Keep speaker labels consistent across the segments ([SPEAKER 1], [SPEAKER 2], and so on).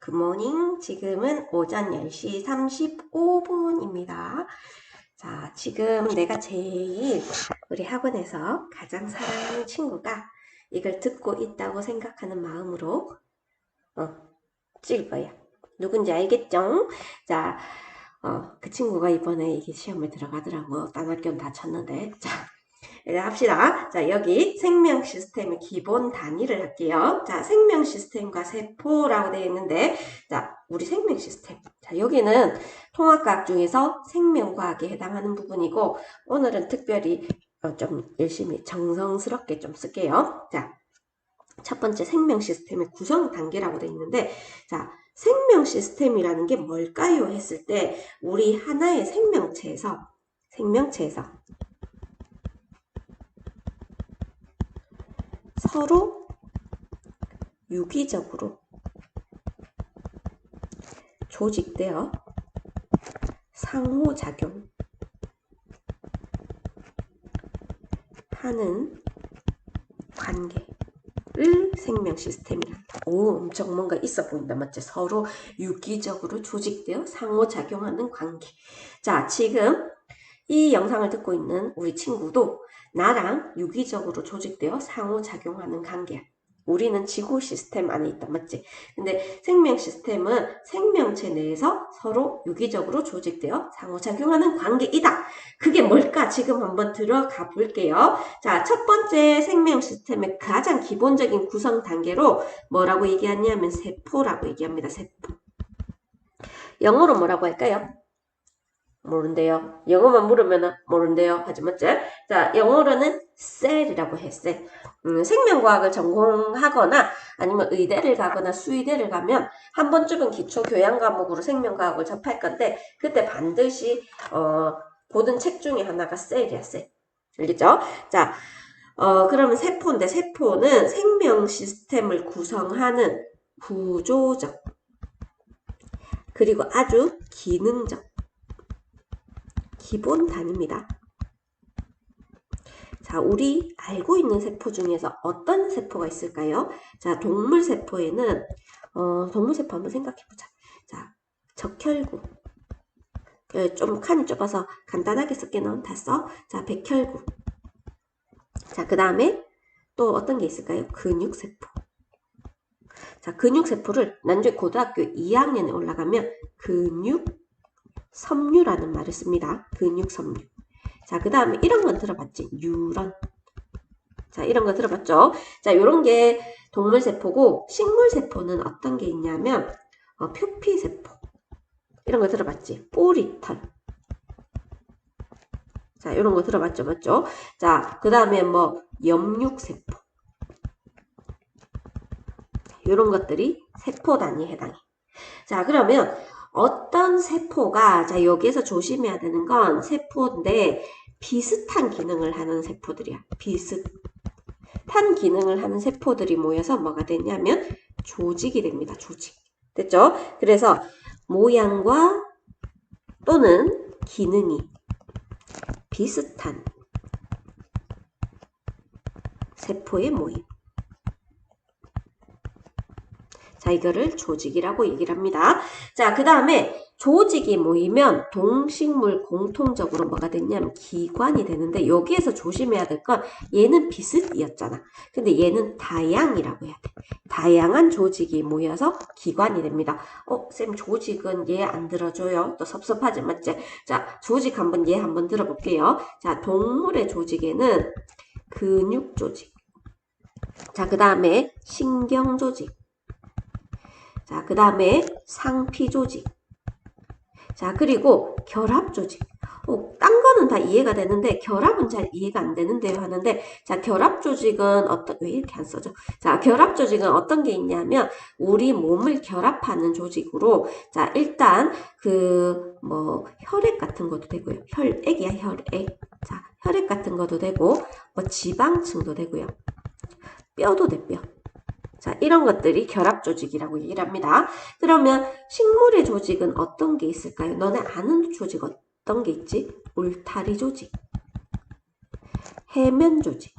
[SPEAKER 1] 굿모닝. 지금은 오전 10시 35분입니다. 자, 지금 내가 제일 우리 학원에서 가장 사랑하는 친구가 이걸 듣고 있다고 생각하는 마음으로 찍을 거예요. 누군지 알겠죠? 자, 그 친구가 이번에 이게 시험을 들어가더라고. 딴 학교는 다 쳤는데. 자, 합시다. 자, 여기 생명 시스템의 기본 단위를 할게요. 자, 생명 시스템과 세포라고 되어 있는데, 자, 우리 생명 시스템. 자, 여기는 통합과학 중에서 생명과학에 해당하는 부분이고, 오늘은 특별히 좀 열심히 정성스럽게 좀 쓸게요. 자, 첫 번째 생명 시스템의 구성 단계라고 되어 있는데, 자, 생명 시스템이라는 게 뭘까요? 했을 때, 우리 하나의 생명체에서 서로 유기적으로 조직되어 상호작용 하는 관계를 생명 시스템이란다. 오, 엄청 뭔가 있어 보인다. 맞지? 서로 유기적으로 조직되어 상호작용하는 관계. 자, 지금 이 영상을 듣고 있는 우리 친구도 나랑 유기적으로 조직되어 상호작용하는 관계야. 우리는 지구 시스템 안에 있다. 맞지? 근데 생명 시스템은 생명체 내에서 서로 유기적으로 조직되어 상호작용하는 관계이다. 그게 뭘까? 지금 한번 들어가 볼게요. 자, 첫 번째 생명 시스템의 가장 기본적인 구성 단계로 뭐라고 얘기하냐면 세포라고 얘기합니다. 세포. 영어로 뭐라고 할까요? 모른대요. 영어만 물으면 모른대요. 하지 맞지? 자, 영어로는 셀이라고 해, 셀. 생명과학을 전공하거나 아니면 의대를 가거나 수의대를 가면 한 번쯤은 기초 교양 과목으로 생명과학을 접할 건데 그때 반드시 보던 책 중에 하나가 셀이야, 셀. 알겠죠? 자, 그러면 세포인데 세포는 생명 시스템을 구성하는 구조적 그리고 아주 기능적 기본 단위입니다. 자, 우리 알고 있는 세포 중에서 어떤 세포가 있을까요? 자, 동물 세포에는 동물 세포 한번 생각해보자. 자, 적혈구. 좀 칸이 좁아서 간단하게 쓸게 넌 다 써. 자, 백혈구. 자, 그 다음에 또 어떤 게 있을까요? 근육세포. 자, 근육세포를 나중에 고등학교 2학년에 올라가면 근육섬유라는 말을 씁니다. 근육섬유. 자, 그 다음에 이런 건 들어봤지? 뉴런. 자, 이런 거 들어봤죠? 자, 요런 게 동물세포고, 식물세포는 어떤 게 있냐면, 표피세포. 이런 거 들어봤지? 뿌리털. 자, 요런 거 들어봤죠? 맞죠? 자, 그 다음에 뭐, 염육세포. 요런 것들이 세포 단위에 해당해. 자, 그러면 어떤 세포가, 자, 여기에서 조심해야 되는 건 세포인데, 비슷한 기능을 하는 세포들이야. 비슷한 기능을 하는 세포들이 모여서 뭐가 되냐면 조직이 됩니다. 조직. 됐죠? 그래서 모양과 또는 기능이 비슷한 세포의 모임. 자, 이거를 조직이라고 얘기를 합니다. 자, 그 다음에 조직이 모이면 동식물 공통적으로 뭐가 됐냐면 기관이 되는데 여기에서 조심해야 될 건 얘는 비슷이었잖아. 근데 얘는 다양이라고 해야 돼. 다양한 조직이 모여서 기관이 됩니다. 쌤 조직은 얘 안 들어줘요. 또 섭섭하지 맞지? 자, 조직 한번 얘 한번 들어볼게요. 자, 동물의 조직에는 근육 조직. 자, 그 다음에 신경 조직. 자, 그 다음에 상피 조직. 자, 그리고 결합 조직. 딴 거는 다 이해가 되는데 결합은 잘 이해가 안 되는데요 하는데 자, 결합 조직은 왜 이렇게 안 써져? 자, 결합 조직은 어떤 게 있냐면 우리 몸을 결합하는 조직으로 자, 일단 혈액 같은 것도 되고요. 혈액이야, 혈액. 자, 혈액 같은 것도 되고 지방층도 되고요. 뼈도 돼, 뼈. 자, 이런 것들이 결합 조직이라고 얘기를 합니다. 그러면 식물의 조직은 어떤 게 있을까요? 너네 아는 조직 어떤 게 있지? 울타리 조직, 해면 조직,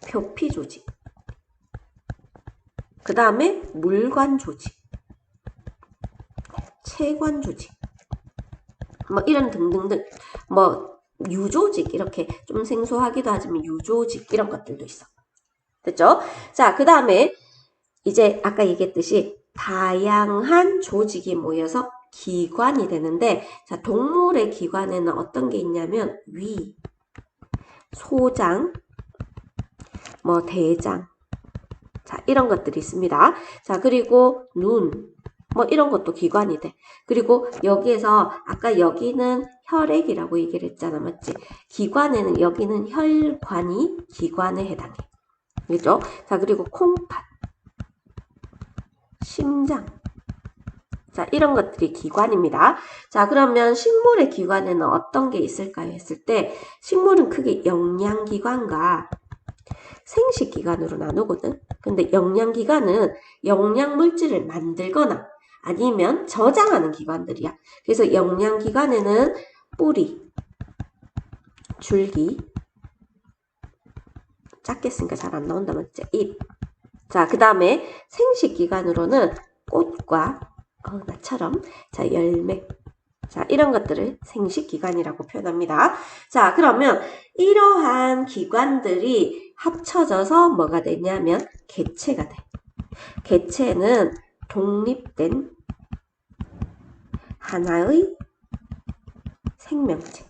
[SPEAKER 1] 표피 조직. 그 다음에 물관 조직, 체관 조직, 뭐 이런 등등등, 뭐 유조직, 이렇게 좀 생소하기도 하지만 유조직 이런 것들도 있어. 됐죠? 자, 그 다음에 이제 아까 얘기했듯이 다양한 조직이 모여서 기관이 되는데, 자, 동물의 기관에는 어떤 게 있냐면 위, 소장, 뭐 대장, 자, 이런 것들이 있습니다. 자, 그리고 눈, 뭐 이런 것도 기관이 돼. 그리고 여기에서 아까 여기는 혈액이라고 얘기를 했잖아, 맞지? 기관에는 여기는 혈관이 기관에 해당해. 그죠? 자, 그리고 콩팥, 심장, 자, 이런 것들이 기관입니다. 자, 그러면 식물의 기관에는 어떤 게 있을까요? 했을 때 식물은 크게 영양기관과 생식기관으로 나누거든. 근데 영양기관은 영양물질을 만들거나 아니면 저장하는 기관들이야. 그래서 영양기관에는 뿌리, 줄기, 작게 쓰니까 잘 안 나온다, 맞지? 잎. 자, 그 다음에 생식기관으로는 꽃과 나처럼 자, 열매. 자, 이런 것들을 생식기관이라고 표현합니다. 자, 그러면 이러한 기관들이 합쳐져서 뭐가 되냐면 개체가 돼. 개체는 독립된 하나의 생명체.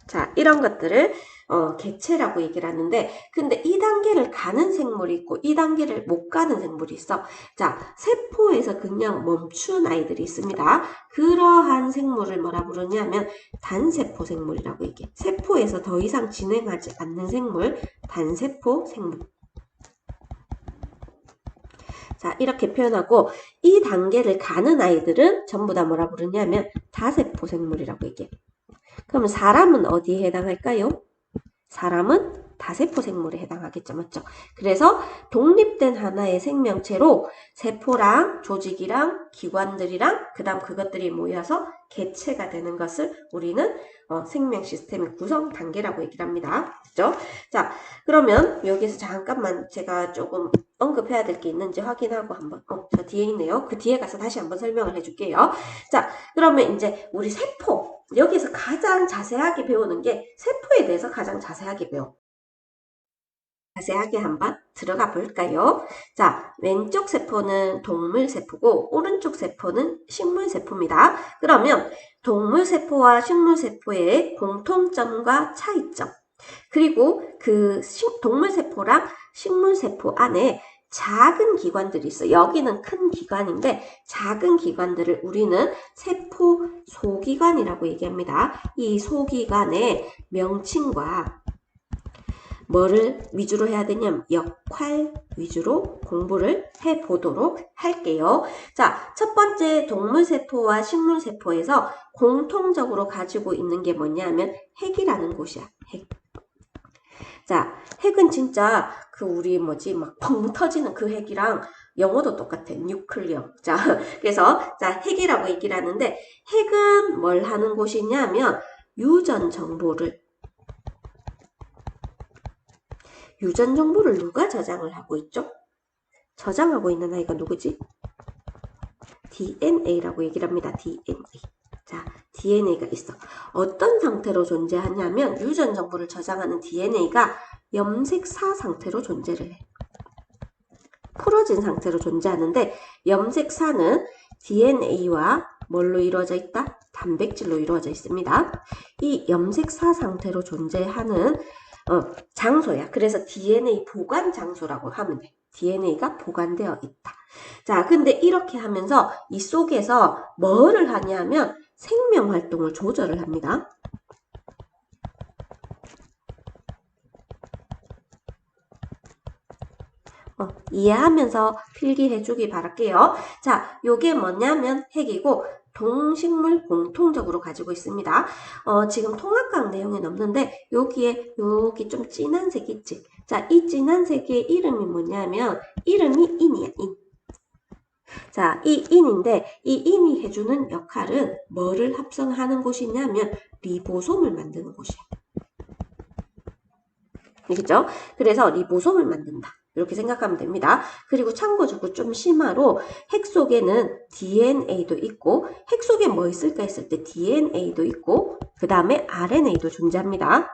[SPEAKER 1] 자, 이런 것들을 개체라고 얘기를 하는데, 근데 2단계를 가는 생물이 있고 2단계를 못 가는 생물이 있어. 자, 세포에서 그냥 멈춘 아이들이 있습니다. 그러한 생물을 뭐라 부르냐면 단세포 생물이라고 얘기해. 세포에서 더 이상 진행하지 않는 생물, 단세포 생물. 자, 이렇게 표현하고, 이 단계를 가는 아이들은 전부 다 뭐라 부르냐면 다세포 생물이라고 얘기해. 그러면 사람은 어디에 해당할까요? 사람은 다세포 생물에 해당하겠죠. 맞죠? 그래서 독립된 하나의 생명체로 세포랑 조직이랑 기관들이랑 그 다음 그것들이 모여서 개체가 되는 것을 우리는 생명 시스템의 구성 단계라고 얘기를 합니다. 그죠? 자, 그러면 여기서 잠깐만 제가 조금 언급해야 될 게 있는지 확인하고 한번 저 뒤에 있네요. 그 뒤에 가서 다시 한번 설명을 해줄게요. 자, 그러면 이제 우리 세포 여기서 가장 자세하게 배우는 게 세포에 대해서 가장 자세하게 배워. 자세하게 한번 들어가 볼까요? 자, 왼쪽 세포는 동물 세포고 오른쪽 세포는 식물 세포입니다. 그러면 동물 세포와 식물 세포의 공통점과 차이점, 그리고 그 동물 세포랑 식물 세포 안에 작은 기관들이 있어. 여기는 큰 기관인데 작은 기관들을 우리는 세포 소기관이라고 얘기합니다. 이 소기관의 명칭과 뭐를 위주로 해야 되냐면 역할 위주로 공부를 해보도록 할게요. 자, 첫 번째 동물세포와 식물세포에서 공통적으로 가지고 있는 게 뭐냐면 핵이라는 곳이야. 핵. 자, 핵은 진짜 그 우리 뭐지 막 펑 터지는 그 핵이랑 영어도 똑같아. 뉴클리어. 자, 그래서 자, 핵이라고 얘기를 하는데 핵은 뭘 하는 곳이냐면 유전 정보를 누가 저장을 하고 있죠? 저장하고 있는 아이가 누구지? DNA라고 얘기를 합니다. DNA. 자, DNA가 있어. 어떤 상태로 존재하냐면 유전 정보를 저장하는 DNA가 염색사 상태로 존재를 해. 풀어진 상태로 존재하는데 염색사는 DNA와 뭘로 이루어져 있다? 단백질로 이루어져 있습니다. 이 염색사 상태로 존재하는 장소야. 그래서 DNA 보관 장소라고 하면 돼. DNA가 보관되어 있다. 자, 근데 이렇게 하면서 이 속에서 뭐를 하냐면 생명 활동을 조절을 합니다. 이해하면서 필기해 주기 바랄게요. 자, 요게 뭐냐면 핵이고 동식물 공통적으로 가지고 있습니다. 지금 통합각 내용은 없는데 여기에 여기 좀 진한 색 있지? 자, 이 진한 색의 이름이 뭐냐면 이름이 인이야, 인. 자, 이 인인데 이 인이 해주는 역할은 뭐를 합성하는 곳이냐면 리보솜을 만드는 곳이야. 알겠죠? 그래서 리보솜을 만든다. 이렇게 생각하면 됩니다. 그리고 참고적으로 좀 심화로 핵 속에는 DNA도 있고 핵 속에 뭐 있을까 했을 때 DNA도 있고 그 다음에 RNA도 존재합니다.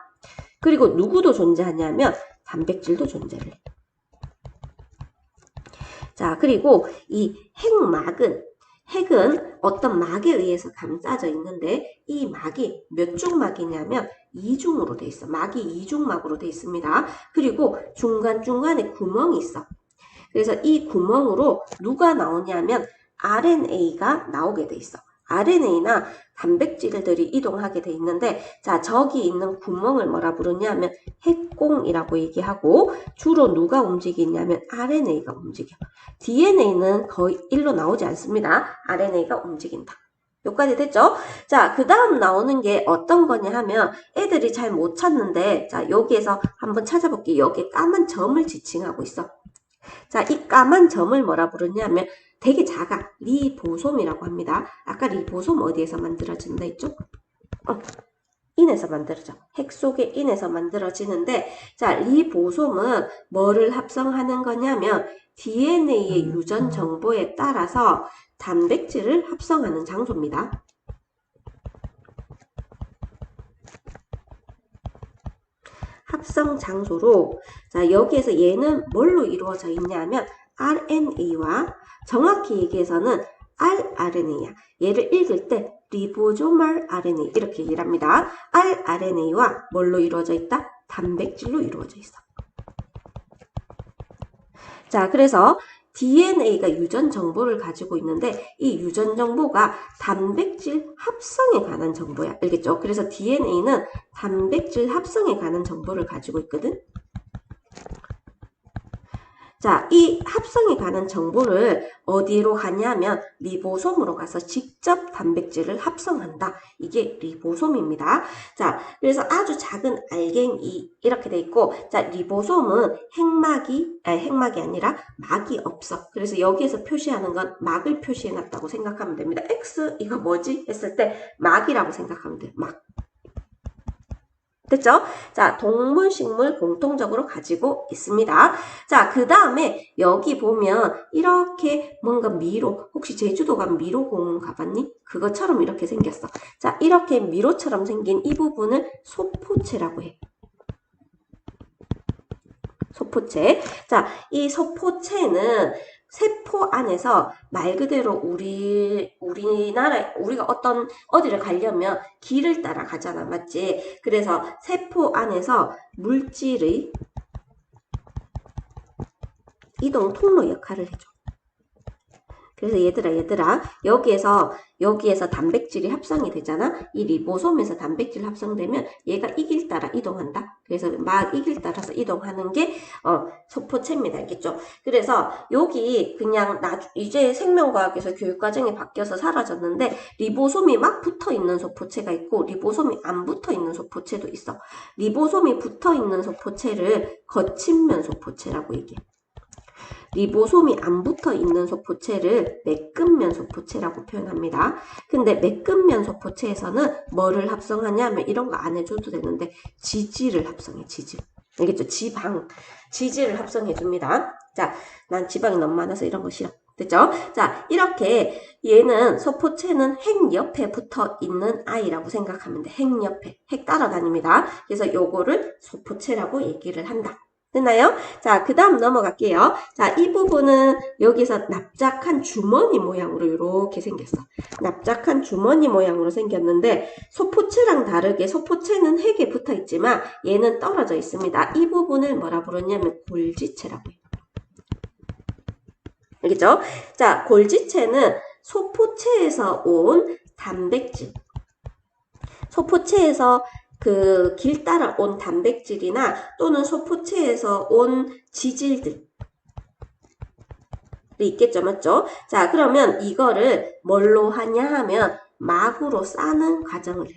[SPEAKER 1] 그리고 누구도 존재하냐면 단백질도 존재를 해요. 자, 그리고 이 핵은 어떤 막에 의해서 감싸져 있는데 이 막이 몇 중 막이냐면 2중으로 돼 있어. 막이 2중막으로 돼 있습니다. 그리고 중간중간에 구멍이 있어. 그래서 이 구멍으로 누가 나오냐면 RNA가 나오게 돼 있어. RNA나 단백질들이 이동하게 돼 있는데 자 저기 있는 구멍을 뭐라 부르냐면 핵공이라고 얘기하고 주로 누가 움직이냐면 RNA가 움직여. DNA는 거의 일로 나오지 않습니다. RNA가 움직인다. 여기까지 됐죠? 자, 그 다음 나오는 게 어떤 거냐 하면 애들이 잘 못 찾는데 자 여기에서 한번 찾아볼게요. 여기 까만 점을 지칭하고 있어. 자, 이 까만 점을 뭐라 부르냐면 되게 작아. 리보솜이라고 합니다. 아까 리보솜 어디에서 만들어진다 했죠? 인에서 만들어져. 핵 속의 인에서 만들어지는데 자, 리보솜은 뭐를 합성하는 거냐면 DNA의 유전 정보에 따라서 단백질을 합성하는 장소입니다. 합성 장소로 자 여기에서 얘는 뭘로 이루어져 있냐면 RNA와 정확히 얘기해서는 rRNA야. 얘를 읽을 때 리보조멀 RNA 이렇게 얘기를 합니다. rRNA와 뭘로 이루어져 있다? 단백질로 이루어져 있어. 자, 그래서 DNA가 유전 정보를 가지고 있는데 이 유전 정보가 단백질 합성에 관한 정보야. 알겠죠? 그래서 DNA는 단백질 합성에 관한 정보를 가지고 있거든. 자, 이 합성에 관한 정보를 어디로 가냐면 리보솜으로 가서 직접 단백질을 합성한다. 이게 리보솜입니다. 자, 그래서 아주 작은 알갱이 이렇게 돼 있고 자, 리보솜은 핵막이 아니라 막이 없어. 그래서 여기에서 표시하는 건 막을 표시해 놨다고 생각하면 됩니다. X 이거 뭐지? 했을 때 막이라고 생각하면 돼. 막. 됐죠? 자, 동물, 식물 공통적으로 가지고 있습니다. 자, 그 다음에 여기 보면 이렇게 뭔가 미로, 혹시 제주도 가면 미로공원 가봤니? 그것처럼 이렇게 생겼어. 자, 이렇게 미로처럼 생긴 이 부분을 소포체라고 해. 소포체. 자, 이 소포체는 세포 안에서 말 그대로 우리가 어디를 가려면 길을 따라 가잖아. 맞지? 그래서 세포 안에서 물질의 이동 통로 역할을 해줘. 그래서 얘들아 여기에서 단백질이 합성이 되잖아. 이 리보솜에서 단백질 합성되면 얘가 이 길 따라 이동한다. 그래서 막 이 길 따라서 이동하는 게 소포체입니다. 알겠죠? 그래서 여기 그냥 이제 생명과학에서 교육과정이 바뀌어서 사라졌는데 리보솜이 막 붙어있는 소포체가 있고 리보솜이 안 붙어있는 소포체도 있어. 리보솜이 붙어있는 소포체를 거친면 소포체라고 얘기해. 리보솜이 안 붙어 있는 소포체를 매끈면 소포체라고 표현합니다. 근데 매끈면 소포체에서는 뭐를 합성하냐면 이런 거 안 해줘도 되는데 지질을 합성해. 지질. 알겠죠? 지질을 합성해 줍니다. 자, 난 지방이 너무 많아서 이런 거 싫어. 됐죠? 자, 이렇게 얘는 소포체는 핵 옆에 붙어 있는 아이라고 생각하면 돼. 핵 옆에. 핵 따라다닙니다. 그래서 요거를 소포체라고 얘기를 한다. 됐나요? 자, 그 다음 넘어갈게요. 자, 이 부분은 여기서 납작한 주머니 모양으로 이렇게 생겼어. 납작한 주머니 모양으로 생겼는데 소포체랑 다르게 소포체는 핵에 붙어 있지만 얘는 떨어져 있습니다. 이 부분을 뭐라 부르냐면 골지체라고 해요. 알겠죠? 자, 골지체는 소포체에서 온 단백질. 소포체에서 그 길 따라 온 단백질이나 또는 소포체에서 온 지질들이 있겠죠, 맞죠? 자, 그러면 이거를 뭘로 하냐 하면 막으로 싸는 과정을 해.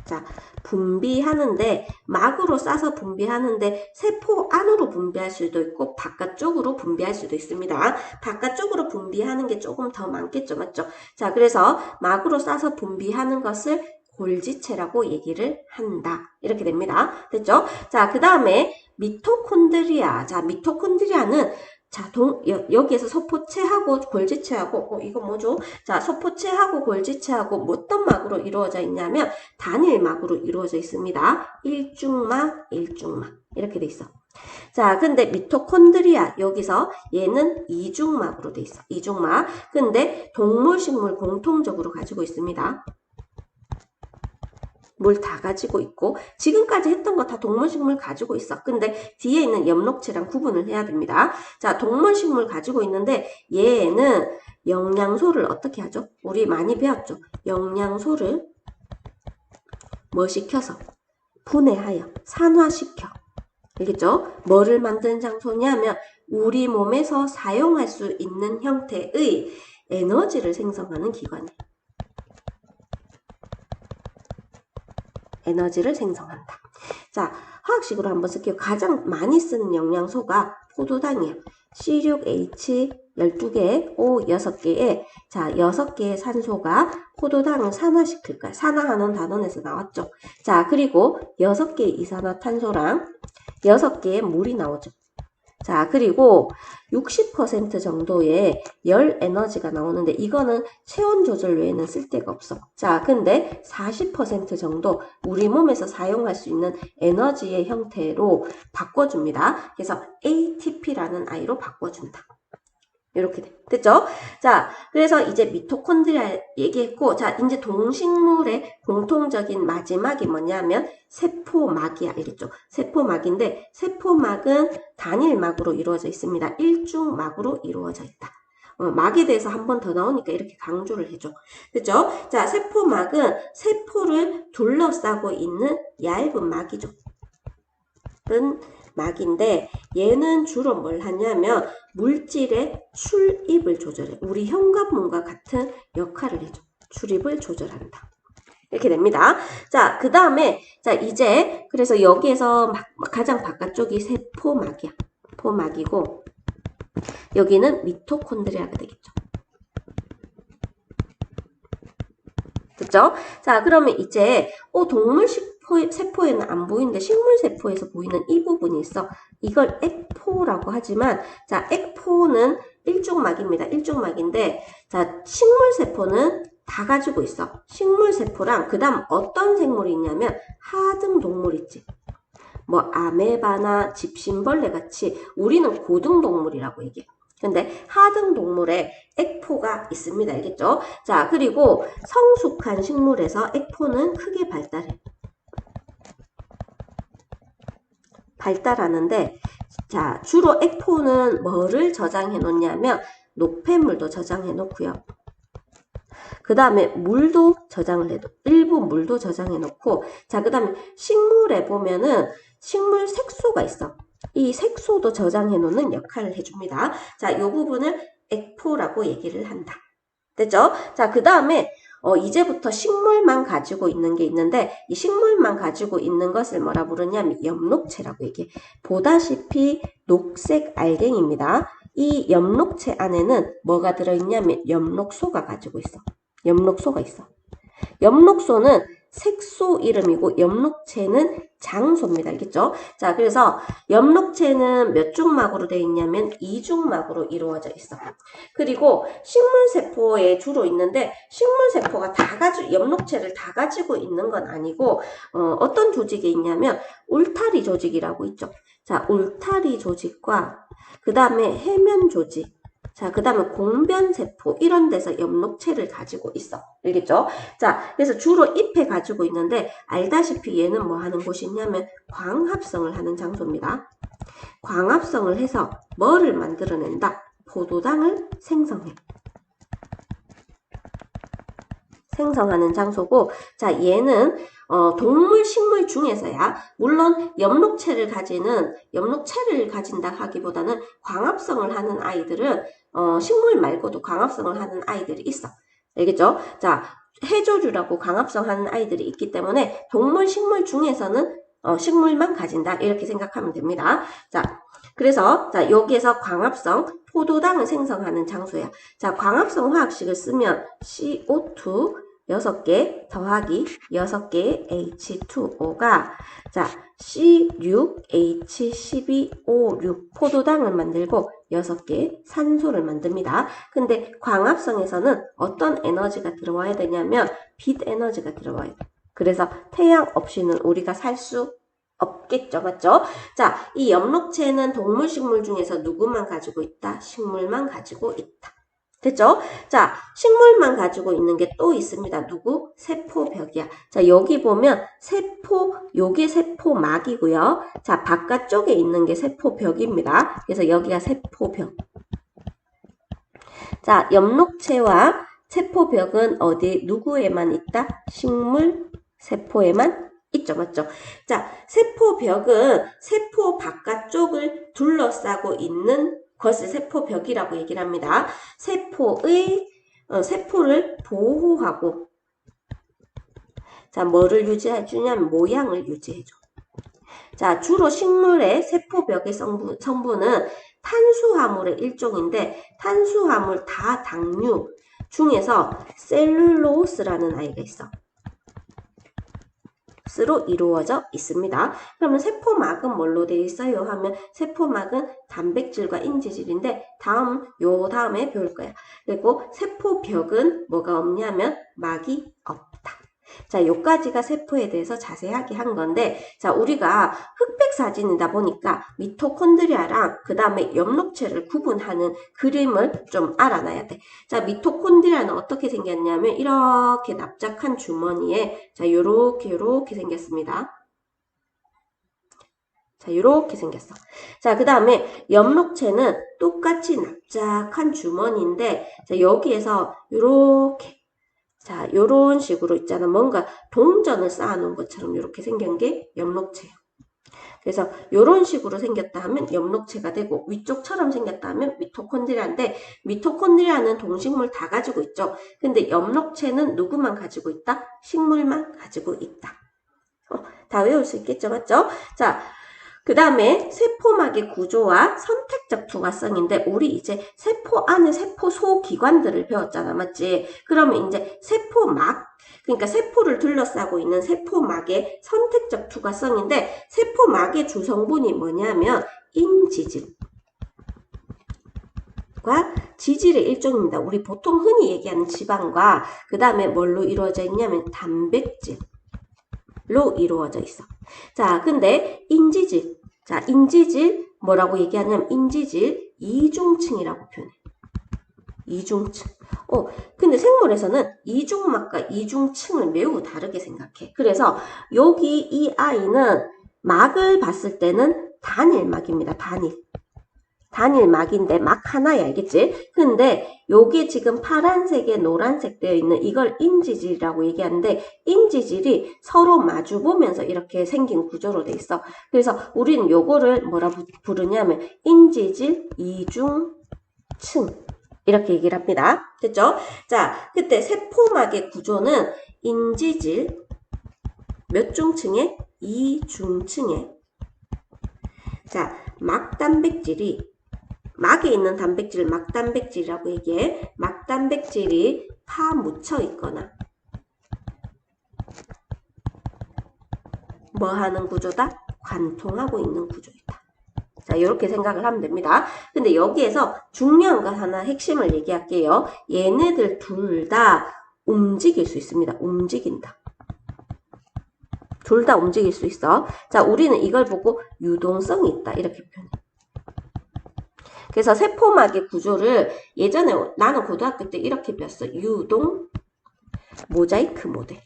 [SPEAKER 1] 자, 분비하는데 막으로 싸서 분비하는데 세포 안으로 분비할 수도 있고 바깥쪽으로 분비할 수도 있습니다. 바깥쪽으로 분비하는 게 조금 더 많겠죠, 맞죠? 자, 그래서 막으로 싸서 분비하는 것을 골지체라고 얘기를 한다. 이렇게 됩니다. 됐죠? 자, 그 다음에 미토콘드리아. 자, 미토콘드리아는 자, 여기에서 소포체하고 골지체하고, 이거 뭐죠? 자, 소포체하고 골지체하고 어떤 막으로 이루어져 있냐면, 단일막으로 이루어져 있습니다. 일중막, 일중막. 이렇게 돼 있어. 자, 근데 미토콘드리아, 여기서 얘는 이중막으로 돼 있어. 이중막. 근데 동물, 식물 공통적으로 가지고 있습니다. 뭘 다 가지고 있고 지금까지 했던 거 다 동물식물 가지고 있어. 근데 뒤에 있는 엽록체랑 구분을 해야 됩니다. 자, 동물식물 가지고 있는데 얘는 영양소를 어떻게 하죠? 우리 많이 배웠죠? 영양소를 뭐 시켜서? 분해하여 산화시켜. 알겠죠? 뭐를 만드는 장소냐면 우리 몸에서 사용할 수 있는 형태의 에너지를 생성하는 기관이에요. 에너지를 생성한다. 자, 화학식으로 한번 쓸게요. 가장 많이 쓰는 영양소가 포도당이에요. C6H 12개, O 6개에 자, 6개의 산소가 포도당을 산화시킬 거야. 산화하는 단원에서 나왔죠. 자, 그리고 6개의 이산화탄소랑 6개의 물이 나오죠. 자, 그리고 60% 정도의 열 에너지가 나오는데 이거는 체온 조절 외에는 쓸데가 없어. 자, 근데 40% 정도 우리 몸에서 사용할 수 있는 에너지의 형태로 바꿔줍니다. 그래서 ATP라는 아이로 바꿔준다. 이렇게 됐죠? 자, 그래서 이제 미토콘드리아 얘기했고, 자, 이제 동식물의 공통적인 마지막이 뭐냐면 세포막이야. 알겠죠? 세포막인데, 세포막은 단일막으로 이루어져 있습니다. 일중막으로 이루어져 있다. 막에 대해서 한 번 더 나오니까 이렇게 강조를 해줘. 됐죠? 자, 세포막은 세포를 둘러싸고 있는 얇은 막이죠. 막인데 얘는 주로 뭘 하냐면 물질의 출입을 조절해. 우리 현관문과 같은 역할을 해줘. 출입을 조절한다. 이렇게 됩니다. 자, 그 다음에 자 이제 그래서 여기에서 가장 바깥쪽이 세포막이야. 포막이고 여기는 미토콘드리아가 되겠죠. 그죠? 자, 그러면 이제 동물 세포에는 안 보이는데 식물 세포에서 보이는 이 부분이 있어. 이걸 액포라고 하지만 자, 액포는 일중막입니다. 일중막인데 자, 식물 세포는 다 가지고 있어. 식물 세포랑 그 다음 어떤 생물이 있냐면 하등 동물 있지. 뭐 아메바나 집신벌레 같이 우리는 고등동물이라고 얘기해. 근데 하등동물에 액포가 있습니다. 알겠죠? 자, 그리고 성숙한 식물에서 액포는 크게 발달하는데 자, 주로 액포는 뭐를 저장해 놓냐면 노폐물도 저장해 놓고요. 그 다음에 물도 저장을 해도 일부 물도 저장해 놓고 자, 그 다음에 식물에 보면은 식물 색소가 있어. 이 색소도 저장해 놓는 역할을 해줍니다. 자, 이 부분을 액포라고 얘기를 한다. 됐죠? 자, 그 다음에 이제부터 식물만 가지고 있는 게 있는데 이 식물만 가지고 있는 것을 뭐라 부르냐면 엽록체라고 얘기해. 보다시피 녹색 알갱이입니다. 이 엽록체 안에는 뭐가 들어있냐면 엽록소가 가지고 있어. 엽록소가 있어. 엽록소는 색소 이름이고 엽록체는 장소입니다. 알겠죠? 자, 그래서 엽록체는 몇 중막으로 되어 있냐면 이중막으로 이루어져 있어. 그리고 식물세포에 주로 있는데 식물세포가 엽록체를 다 가지고 있는 건 아니고 어떤 조직에 있냐면 울타리 조직이라고 있죠. 자, 울타리 조직과 그 다음에 해면 조직 자, 그 다음에 공변세포 이런 데서 엽록체를 가지고 있어. 알겠죠? 자, 그래서 주로 잎에 가지고 있는데 알다시피 얘는 뭐 하는 곳이냐면 광합성을 하는 장소입니다. 광합성을 해서 뭐를 만들어낸다? 포도당을 생성하는 장소고 자, 얘는 동물, 식물 중에서야 물론 엽록체를 가진다 하기보다는 광합성을 하는 아이들은 식물 말고도 광합성을 하는 아이들이 있어. 알겠죠? 자, 해조류라고 광합성하는 아이들이 있기 때문에 동물, 식물 중에서는 식물만 가진다 이렇게 생각하면 됩니다. 자, 그래서 자 여기에서 광합성 포도당을 생성하는 장소야. 자, 광합성 화학식을 쓰면 CO2 6개 더하기 6개의 H2O가 자 C6H12O6 포도당을 만들고 6개의 산소를 만듭니다. 근데 광합성에서는 어떤 에너지가 들어와야 되냐면 빛 에너지가 들어와야 돼. 그래서 태양 없이는 우리가 살 수 없겠죠. 맞죠? 자, 이 엽록체는 동물, 식물 중에서 누구만 가지고 있다? 식물만 가지고 있다. 됐죠? 자, 식물만 가지고 있는 게 또 있습니다. 누구? 세포벽이야. 자, 여기 보면 요게 세포막이고요. 자, 바깥쪽에 있는 게 세포벽입니다. 그래서 여기가 세포벽. 자, 엽록체와 세포벽은 어디, 누구에만 있다? 식물, 세포에만 있죠. 맞죠? 자, 세포벽은 세포 바깥쪽을 둘러싸고 있는 것을 세포벽이라고 얘기를 합니다. 세포를 보호하고, 자, 뭐를 유지해주냐면 모양을 유지해줘. 자, 주로 식물의 세포벽의 성분은 탄수화물의 일종인데, 탄수화물 다당류 중에서 셀룰로스라는 아이가 있어. 으로 이루어져 있습니다. 그러면 세포막은 뭘로 되어 있어요? 하면 세포막은 단백질과 인지질인데 다음에 배울 거야. 그리고 세포벽은 뭐가 없냐면 막이 없다. 자, 요까지가 세포에 대해서 자세하게 한 건데, 자, 우리가 흑백 사진이다 보니까 미토콘드리아랑 그 다음에 엽록체를 구분하는 그림을 좀 알아놔야 돼. 자, 미토콘드리아는 어떻게 생겼냐면 이렇게 납작한 주머니에 자, 요렇게 생겼습니다. 자, 요렇게 생겼어. 자, 그 다음에 엽록체는 똑같이 납작한 주머니인데, 자, 여기에서 요렇게 자, 요런 식으로 있잖아. 뭔가 동전을 쌓아놓은 것처럼 이렇게 생긴 게 엽록체예요. 그래서 요런 식으로 생겼다 하면 엽록체가 되고 위쪽처럼 생겼다 하면 미토콘드리아인데 미토콘드리아는 동식물 다 가지고 있죠. 근데 엽록체는 누구만 가지고 있다? 식물만 가지고 있다. 다 외울 수 있겠죠? 맞죠? 자, 그 다음에 세포막의 구조와 선택적 투과성인데 우리 이제 세포 안에 세포 소기관들을 배웠잖아. 맞지? 그러면 이제 세포막, 그러니까 세포를 둘러싸고 있는 세포막의 선택적 투과성인데 세포막의 주성분이 뭐냐면 인지질과 지질의 일종입니다. 우리 보통 흔히 얘기하는 지방과 그 다음에 뭘로 이루어져 있냐면 단백질 로 이루어져 있어. 자, 근데 인지질. 자, 인지질 뭐라고 얘기하냐면 인지질 이중층이라고 표현해. 이중층. 근데 생물에서는 이중막과 이중층을 매우 다르게 생각해. 그래서 여기 이 아이는 막을 봤을 때는 단일막입니다. 단일막인데 막 하나야, 알겠지? 근데 요게 지금 파란색에 노란색 되어 있는 이걸 인지질이라고 얘기하는데 인지질이 서로 마주보면서 이렇게 생긴 구조로 돼 있어. 그래서 우리는 요거를 뭐라 부르냐면 인지질 이중층 이렇게 얘기를 합니다. 됐죠? 자, 그때 세포막의 구조는 인지질 몇 중층에? 이중층에. 자, 막단백질이 막에 있는 단백질을 막단백질이라고 얘기해. 막단백질이 파묻혀 있거나 뭐 하는 구조다? 관통하고 있는 구조이다. 자, 이렇게 생각을 하면 됩니다. 근데 여기에서 중요한 것 하나 핵심을 얘기할게요. 얘네들 둘 다 움직일 수 있습니다. 움직인다. 둘 다 움직일 수 있어. 자, 우리는 이걸 보고 유동성이 있다. 이렇게 표현해. 그래서 세포막의 구조를 예전에 나는 고등학교 때 이렇게 배웠어. 유동 모자이크 모델.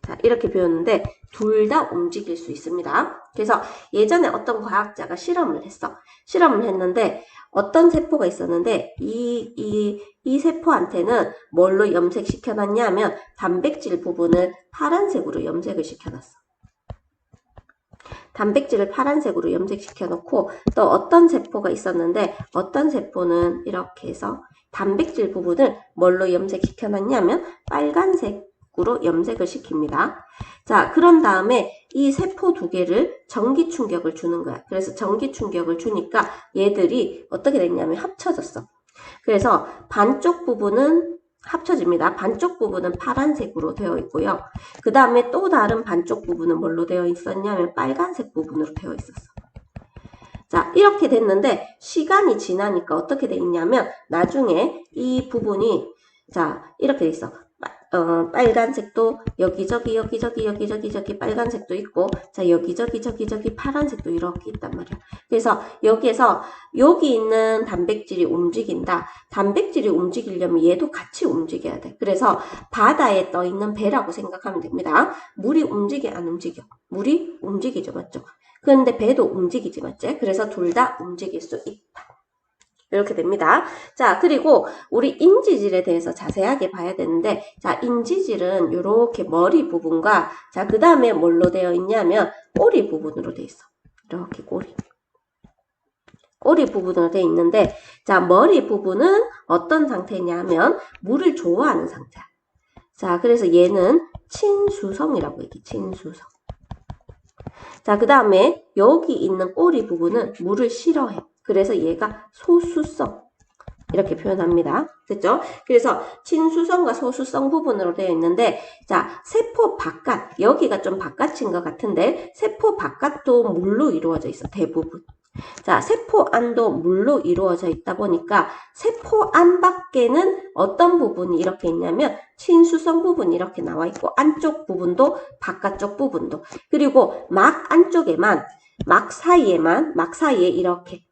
[SPEAKER 1] 자, 이렇게 배웠는데 둘 다 움직일 수 있습니다. 그래서 예전에 어떤 과학자가 실험을 했어. 실험을 했는데 어떤 세포가 있었는데 이 세포한테는 뭘로 염색시켜놨냐면 단백질 부분을 파란색으로 염색을 시켜놨어. 단백질을 파란색으로 염색시켜 놓고 또 어떤 세포가 있었는데 어떤 세포는 이렇게 해서 단백질 부분을 뭘로 염색시켜 놨냐면 빨간색으로 염색을 시킵니다. 자, 그런 다음에 이 세포 두 개를 전기 충격을 주는 거야. 그래서 전기 충격을 주니까 얘들이 어떻게 됐냐면 합쳐졌어. 그래서 반쪽 부분은 합쳐집니다. 반쪽 부분은 파란색으로 되어 있고요. 그 다음에 또 다른 반쪽 부분은 뭘로 되어 있었냐면 빨간색 부분으로 되어 있었어. 자, 이렇게 됐는데 시간이 지나니까 어떻게 돼 있냐면 나중에 이 부분이 자, 이렇게 돼 있어. 빨간색도 여기저기 빨간색도 있고 자, 여기저기 파란색도 이렇게 있단 말이야. 그래서 여기에서 여기 있는 단백질이 움직인다. 단백질이 움직이려면 얘도 같이 움직여야 돼. 그래서 바다에 떠 있는 배라고 생각하면 됩니다. 물이 움직여 안 움직여? 물이 움직이죠, 맞죠? 그런데 배도 움직이지, 맞지? 그래서 둘 다 움직일 수 있다. 이렇게 됩니다. 자, 그리고 우리 인지질에 대해서 자세하게 봐야 되는데, 자, 인지질은 이렇게 머리 부분과, 자, 그 다음에 뭘로 되어 있냐면, 꼬리 부분으로 되어 있어. 이렇게 꼬리. 꼬리 부분으로 되어 있는데, 자, 머리 부분은 어떤 상태냐면, 물을 좋아하는 상태야. 자, 그래서 얘는 친수성이라고 얘기해, 친수성. 자, 그 다음에 여기 있는 꼬리 부분은 물을 싫어해. 그래서 얘가 소수성 이렇게 표현합니다. 됐죠? 그래서 친수성과 소수성 부분으로 되어 있는데 자, 세포 바깥 여기가 좀 바깥인 것 같은데 세포 바깥도 물로 이루어져 있어. 대부분. 자, 세포 안도 물로 이루어져 있다 보니까 세포 안 밖에는 어떤 부분이 이렇게 있냐면 친수성 부분이 이렇게 나와 있고 안쪽 부분도 바깥쪽 부분도 그리고 막 안쪽에만 막 사이에 이렇게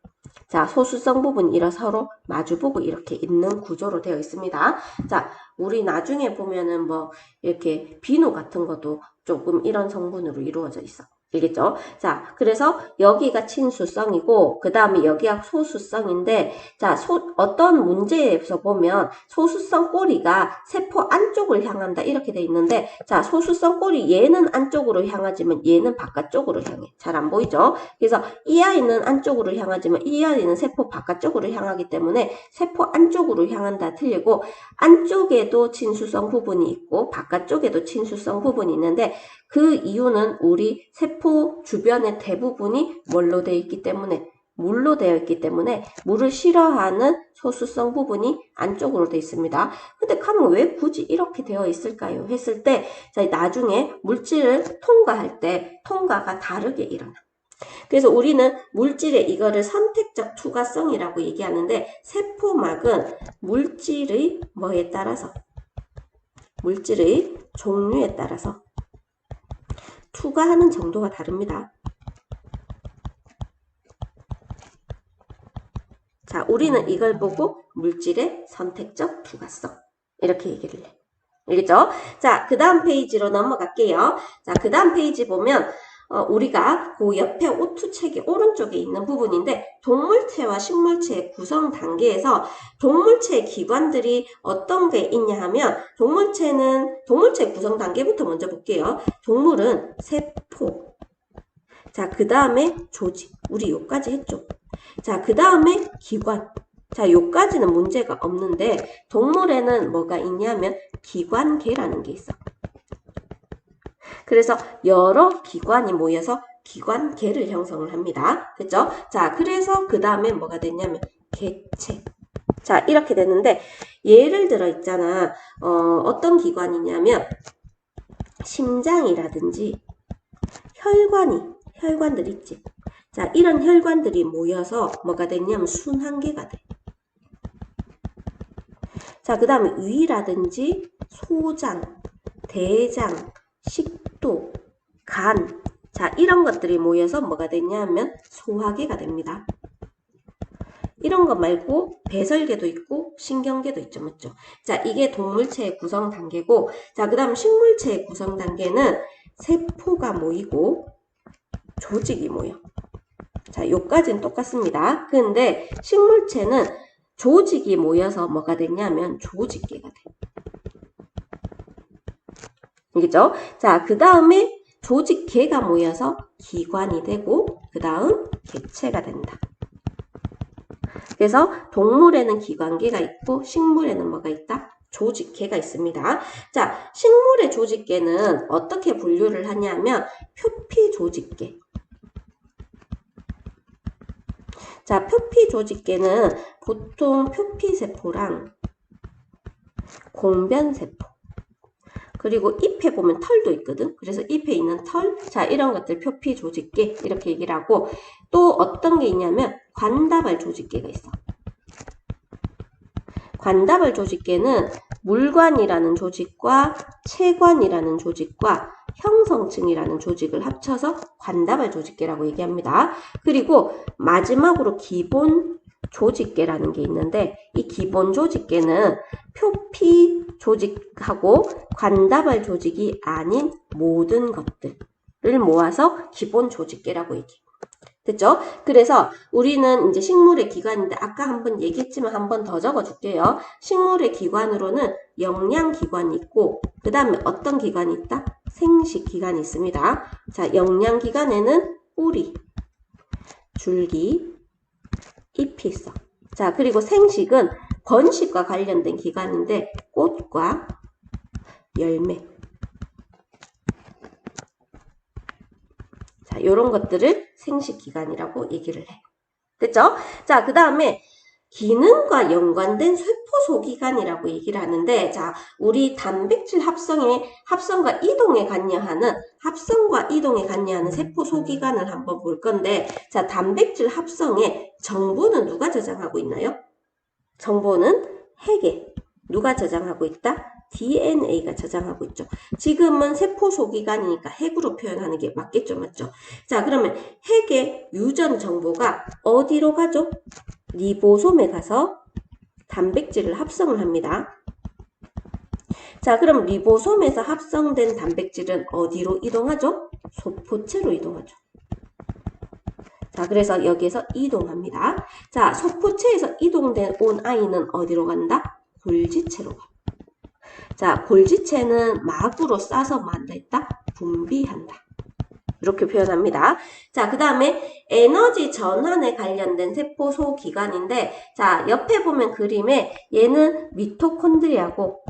[SPEAKER 1] 자, 소수성 부분이 서로 마주보고 이렇게 있는 구조로 되어 있습니다. 자, 우리 나중에 보면은 뭐 이렇게 비누 같은 것도 조금 이런 성분으로 이루어져 있어. 알겠죠? 자, 그래서 여기가 친수성이고 그 다음에 여기가 소수성인데 자, 어떤 문제에서 보면 소수성 꼬리가 세포 안쪽을 향한다 이렇게 돼 있는데 자, 소수성 꼬리 얘는 안쪽으로 향하지만 얘는 바깥쪽으로 향해. 잘 안 보이죠? 그래서 이 아이는 안쪽으로 향하지만 이 아이는 세포 바깥쪽으로 향하기 때문에 세포 안쪽으로 향한다 틀리고 안쪽에도 친수성 부분이 있고 바깥쪽에도 친수성 부분이 있는데 그 이유는 우리 세포 주변의 대부분이 뭘로 되어 있기 때문에 물로 되어 있기 때문에 물을 싫어하는 소수성 부분이 안쪽으로 되어 있습니다. 근데 가면 왜 굳이 이렇게 되어 있을까요? 했을 때 자, 나중에 물질을 통과할 때 통과가 다르게 일어나. 그래서 우리는 물질의 이거를 선택적 투과성이라고 얘기하는데 세포막은 물질의 뭐에 따라서 물질의 종류에 따라서 투과하는 정도가 다릅니다. 자, 우리는 이걸 보고 물질의 선택적 투과성 이렇게 얘기를 해. 알겠죠? 자, 그 다음 페이지로 넘어갈게요. 자, 그 다음 페이지 보면 우리가 그 옆에 오투책의 오른쪽에 있는 부분인데 동물체와 식물체의 구성 단계에서 동물체의 기관들이 어떤 게 있냐 하면 동물체 구성 단계부터 먼저 볼게요. 동물은 세포. 자, 그 다음에 조직. 우리 요까지 했죠. 자, 그 다음에 기관. 자, 요까지는 문제가 없는데 동물에는 뭐가 있냐면 기관계라는 게 있어. 그래서 여러 기관이 모여서 기관계를 형성을 합니다. 됐죠? 자, 그래서 그 다음에 뭐가 됐냐면 개체. 자, 이렇게 됐는데 예를 들어 있잖아. 어떤 기관이냐면 심장이라든지 혈관들 있지. 자, 이런 혈관들이 모여서 뭐가 됐냐면 순환계가 돼. 자, 그 다음에 위라든지 소장, 대장, 식도, 간. 자, 이런 것들이 모여서 뭐가 되냐면 소화계가 됩니다. 이런 것 말고 배설계도 있고 신경계도 있죠. 맞죠? 자, 이게 동물체의 구성 단계고 자, 그 다음 식물체의 구성 단계는 세포가 모이고 조직이 모여. 자, 요까지는 똑같습니다. 근데 식물체는 조직이 모여서 뭐가 되냐면 조직계가 돼. 알겠죠? 자, 그 다음에 조직계가 모여서 기관이 되고 그 다음 개체가 된다. 그래서 동물에는 기관계가 있고 식물에는 뭐가 있다? 조직계가 있습니다. 자, 식물의 조직계는 어떻게 분류를 하냐면 표피조직계. 자, 표피 조직계는 보통 표피세포랑 공변세포, 그리고 잎에 보면 털도 있거든. 그래서 잎에 있는 털, 자, 이런 것들 표피 조직계 이렇게 얘기를 하고, 또 어떤 게 있냐면 관다발 조직계가 있어. 관다발 조직계는 물관이라는 조직과 체관이라는 조직과 형성층이라는 조직을 합쳐서 관다발 조직계라고 얘기합니다. 그리고 마지막으로 기본 조직계라는 게 있는데, 이 기본 조직계는 표피 조직하고 관다발 조직이 아닌 모든 것들을 모아서 기본 조직계라고 얘기해요. 됐죠? 그래서 우리는 이제 식물의 기관인데 아까 한번 얘기했지만 한 번 더 적어줄게요. 식물의 기관으로는 영양기관이 있고 그 다음에 어떤 기관이 있다? 생식기관이 있습니다. 자, 영양기관에는 뿌리, 줄기, 잎이 있어. 자, 그리고 생식은 번식과 관련된 기관인데 꽃과 열매. 자, 이런 것들을 생식기관이라고 얘기를 해. 됐죠? 자, 그 다음에 기능과 연관된 세포소기관이라고 얘기를 하는데, 자, 우리 단백질 합성과 이동에 관여하는 세포소기관을 한번 볼 건데, 자, 단백질 합성의 정보는 누가 저장하고 있나요? 정보는 핵에 누가 저장하고 있다? DNA가 저장하고 있죠. 지금은 세포소기관이니까 핵으로 표현하는 게 맞겠죠, 맞죠? 자, 그러면 핵의 유전 정보가 어디로 가죠? 리보솜에 가서 단백질을 합성을 합니다. 자, 그럼 리보솜에서 합성된 단백질은 어디로 이동하죠? 소포체로 이동하죠. 자, 그래서 여기에서 이동합니다. 자, 소포체에서 이동된 온 아이는 어디로 간다? 골지체로 가. 자, 골지체는 막으로 싸서 뭐 한다 했다? 분비한다. 이렇게 표현합니다. 자, 그 다음에 에너지 전환에 관련된 세포소 기관인데, 자, 옆에 보면 그림에 얘는 미토콘드리아고,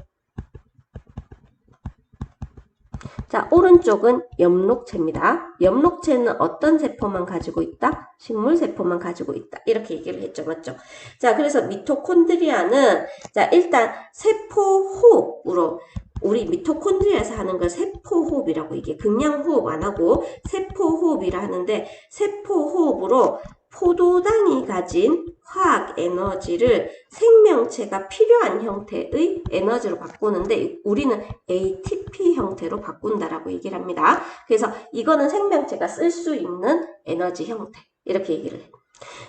[SPEAKER 1] 자, 오른쪽은 엽록체입니다. 엽록체는 어떤 세포만 가지고 있다? 식물 세포만 가지고 있다. 이렇게 얘기를 했죠. 맞죠? 자, 그래서 미토콘드리아는, 자, 일단 세포호흡으로, 우리 미토콘드리아에서 하는 걸 세포호흡이라고 얘기해. 그냥 호흡 안 하고 세포호흡이라 하는데, 세포호흡으로 포도당이 가진 화학 에너지를 생명체가 필요한 형태의 에너지로 바꾸는데 우리는 ATP 형태로 바꾼다라고 얘기를 합니다. 그래서 이거는 생명체가 쓸 수 있는 에너지 형태 이렇게 얘기를 해요.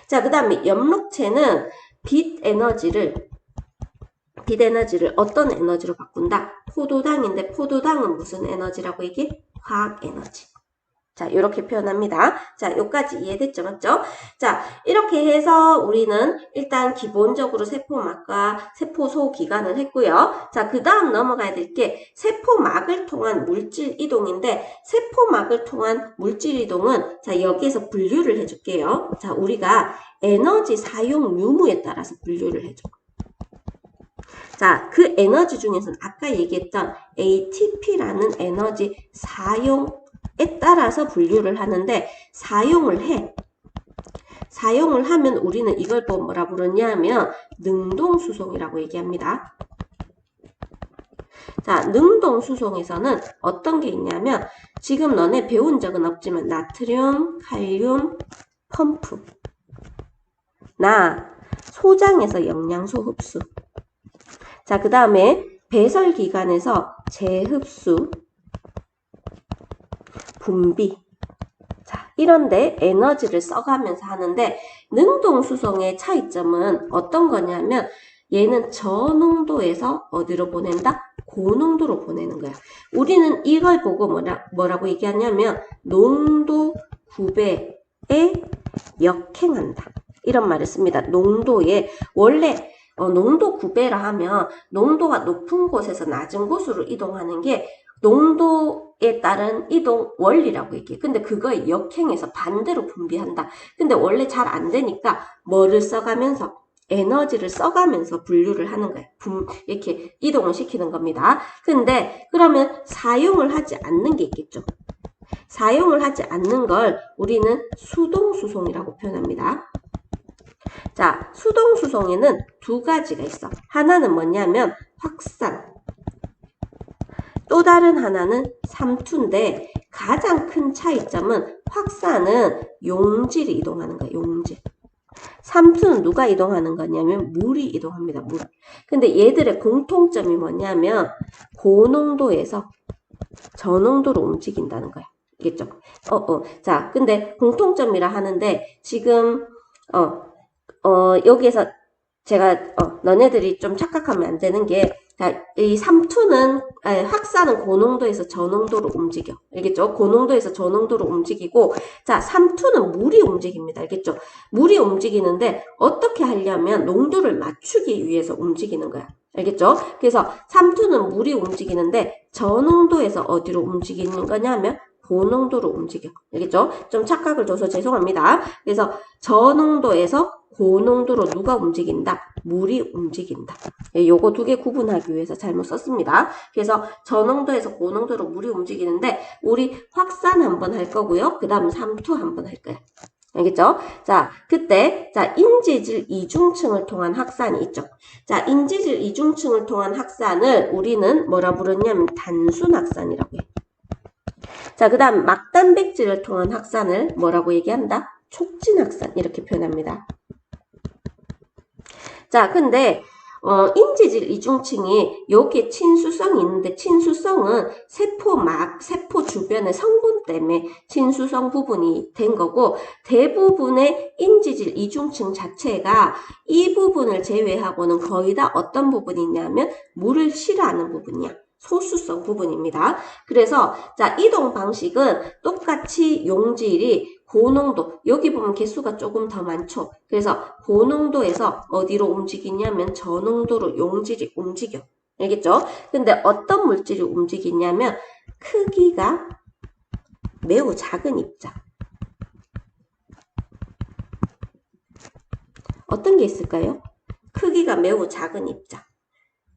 [SPEAKER 1] 자, 그 다음에 엽록체는 빛 에너지를 어떤 에너지로 바꾼다? 포도당인데 포도당은 무슨 에너지라고 얘기해? 화학 에너지. 자, 이렇게 표현합니다. 자, 여기까지 이해됐죠? 맞죠? 자, 이렇게 해서 우리는 일단 기본적으로 세포막과 세포소 기관을 했고요. 자, 그 다음 넘어가야 될 게 세포막을 통한 물질 이동인데 세포막을 통한 물질 이동은 자, 여기에서 분류를 해줄게요. 자, 우리가 에너지 사용 유무에 따라서 분류를 해줘. 자, 그 에너지 중에서는 아까 얘기했던 ATP라는 에너지 사용에 따라서 분류를 하는데 사용을 하면 우리는 이걸 또 뭐라 부르냐면 능동수송이라고 얘기합니다. 자, 능동수송에서는 어떤 게 있냐면 지금 너네 배운 적은 없지만 나트륨, 칼륨, 펌프 소장에서 영양소 흡수, 자, 그 다음에 배설기관에서 재흡수, 분비, 자, 이런데 에너지를 써가면서 하는데 능동수송의 차이점은 어떤 거냐면 얘는 저농도에서 어디로 보낸다? 고농도로 보내는 거야. 우리는 이걸 보고 뭐라고 얘기하냐면 농도 9배에 역행한다. 이런 말을 씁니다. 농도에 원래 농도 9배라 하면 농도가 높은 곳에서 낮은 곳으로 이동하는 게 농도에 따른 이동 원리라고 얘기해. 근데 그거에 역행해서 반대로 분비한다. 근데 원래 잘 안 되니까 뭐를 써가면서 에너지를 써가면서 분류를 하는 거예요. 이렇게 이동을 시키는 겁니다. 근데 그러면 사용을 하지 않는 게 있겠죠. 사용을 하지 않는 걸 우리는 수동수송이라고 표현합니다. 자, 수동수송에는 두 가지가 있어. 하나는 뭐냐면 확산. 또 다른 하나는 삼투인데 가장 큰 차이점은 확산은 용질이 이동하는 거야. 용질. 삼투는 누가 이동하는 거냐면 물이 이동합니다. 물. 근데 얘들의 공통점이 뭐냐면 고농도에서 저농도로 움직인다는 거야. 알겠죠? 자, 근데 공통점이라 하는데 지금 여기에서 제가 너네들이 좀 착각하면 안 되는 게 이 삼투는 확산은 고농도에서 저농도로 움직여. 알겠죠? 고농도에서 저농도로 움직이고 자, 삼투는 물이 움직입니다. 알겠죠? 물이 움직이는데 어떻게 하려면 농도를 맞추기 위해서 움직이는 거야. 알겠죠? 그래서 삼투는 물이 움직이는데 저농도에서 어디로 움직이는 거냐면 고농도로 움직여. 알겠죠? 좀 착각을 줘서 죄송합니다. 그래서 저농도에서 고농도로 누가 움직인다? 물이 움직인다. 요거 두 개 구분하기 위해서 잘못 썼습니다. 그래서 저농도에서 고농도로 물이 움직이는데 우리 확산 한번 할 거고요. 그 다음 삼투 한번 할 거예요. 알겠죠? 자, 그때, 자, 인지질 이중층을 통한 확산이 있죠. 자, 인지질 이중층을 통한 확산을 우리는 뭐라 부르냐면 단순 확산이라고 해요. 자, 그 다음 막단백질을 통한 확산을 뭐라고 얘기한다? 촉진 확산 이렇게 표현합니다. 자, 근데 인지질 이중층이 여기에 친수성이 있는데 친수성은 세포 주변의 성분 때문에 친수성 부분이 된 거고 대부분의 인지질 이중층 자체가 이 부분을 제외하고는 거의 다 어떤 부분이 있냐면 물을 싫어하는 부분이야. 소수성 부분입니다. 그래서 자, 이동 방식은 똑같이 용질이 고농도, 여기 보면 개수가 조금 더 많죠. 그래서 고농도에서 어디로 움직이냐면 저농도로 용질이 움직여. 알겠죠? 근데 어떤 물질이 움직이냐면 크기가 매우 작은 입자. 어떤 게 있을까요? 크기가 매우 작은 입자.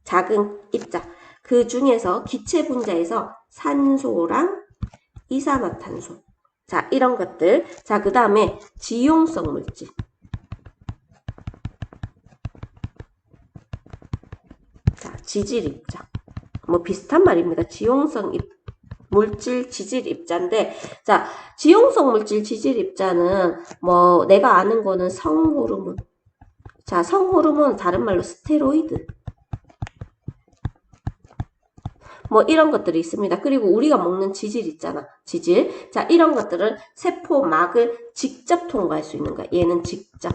[SPEAKER 1] 작은 입자. 그 중에서 기체 분자에서 산소랑 이산화탄소. 자, 이런 것들. 자, 그 다음에 지용성 물질. 자, 지질 입자. 뭐 비슷한 말입니다. 지용성 물질, 지질 입자인데, 자, 지용성 물질, 지질 입자는 뭐 내가 아는 거는 성호르몬. 자, 성호르몬 다른 말로 스테로이드. 뭐 이런 것들이 있습니다. 그리고 우리가 먹는 지질 있잖아. 지질. 자, 이런 것들은 세포막을 직접 통과할 수 있는 거야. 얘는 직접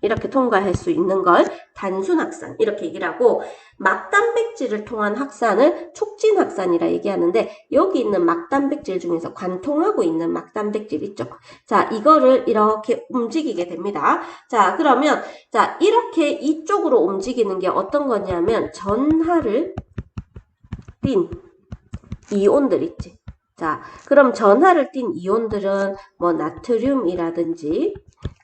[SPEAKER 1] 이렇게 통과할 수 있는 걸 단순 확산 이렇게 얘기를 하고 막단백질을 통한 확산을 촉진 확산이라 얘기하는데 여기 있는 막단백질 중에서 관통하고 있는 막단백질 있죠. 자, 이거를 이렇게 움직이게 됩니다. 자, 그러면 자, 이렇게 이쪽으로 움직이는 게 어떤 거냐면 전하를 띤 이온들 있지. 자, 그럼 전하를 띤 이온들은 뭐 나트륨이라든지